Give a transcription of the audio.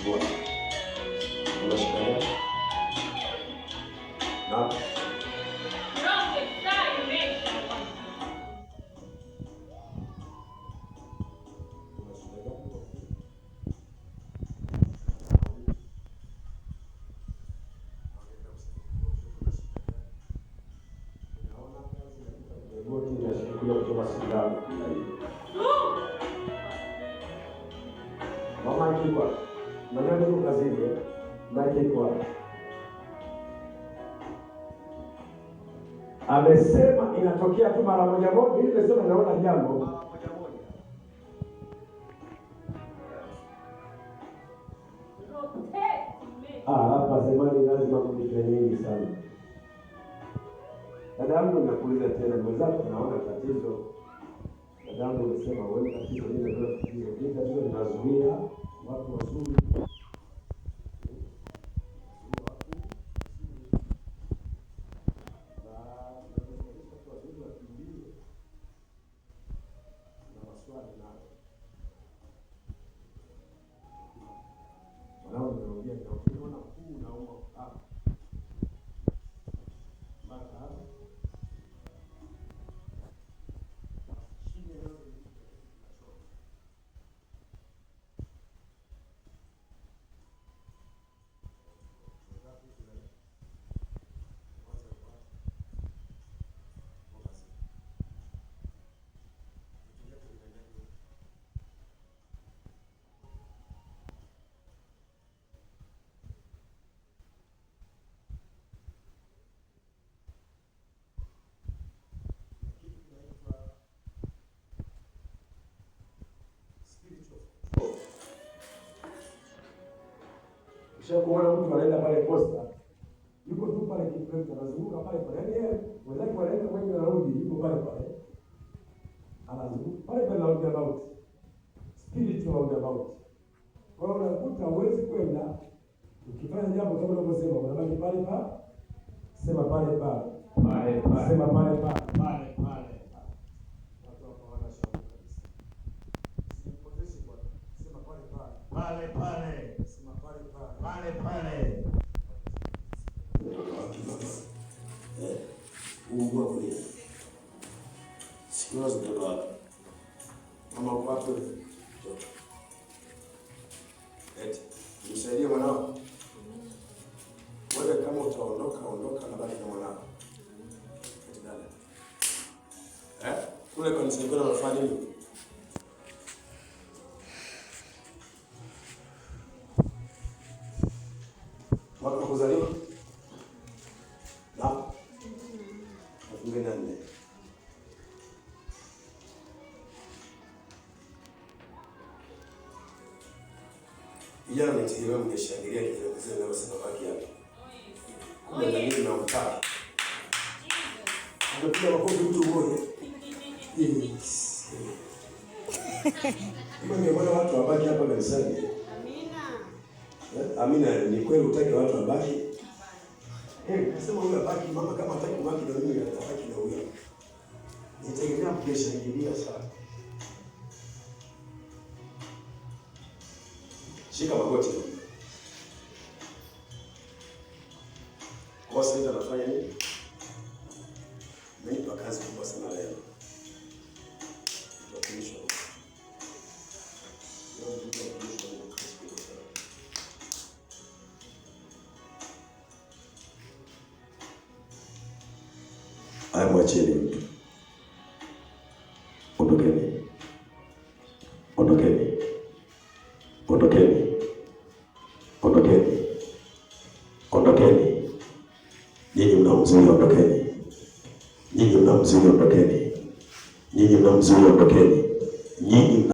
kusumbua. Unashikalia? Na mama ikikwa nani ndio kazini na ikikwa amesema inatokea tu mara moja moja. Mimi nimesema naona jambo mara moja moja. Hapa zamani lazima kujitahidi sana. Dada yangu nakuuliza tena, mwenzako naona tatizo. Dada yangu amesema wewe tatizo nini? Ndio tatizo. Hili tatizo linazuia watu wazuri. Kisha kuona mtu anaenda pale posta, yuko tu pale kitu anazunguka pale pale, yaani yeye wenzake wanaenda kwenye narudi, yuko pale pale anazunguka pale pale, narudi about spiritual roundabout. Kwa hiyo unakuta huwezi kwenda ukifanya jambo kama unavyosema, unabaki pale pale, sema pale pale pale pale, sema pale pale pale pale. Watu hapa wanashauri kabisa, sipotezi kwa sema pale pale pale pale, sema pale pale pale. Mungu akulie. Siku zote ndio watu. Mama wako mtoto. Eti, msaidie mwanao. Wewe kama ondoka na baki na mwanao. Eti dada. Kule kwa msaidizi anafanya nini? Mwaka wa kuzaliwa? Na? 2004. Vijana mtegemea mngeshangilia kile leo sasa baki hapa. Kumbe na mimi namtaka. Ndio makofi mtu mmoja. Yes. Mbona watu wabaki hapa kanisani? Amina, ni kweli utaki watu wabaki? Nasema huyu abaki, mama kama hataki kubaki na mimi atabaki na huyo. Nitegemea mkeshangilia sana. Shika magoti. Kwa sasa anafanya nini? Mimi kwa kazi kubwa sana leo. Tunafinisha. Haya, mwacheni. Ondokeni. Ondokeni. Ondokeni. Ondokeni. Ondokeni. Nyinyi mnamzuia, ondokeni. Nyinyi mnamzuia, ondokeni. Nyinyi mnamzuia, ondokeni. Nyinyi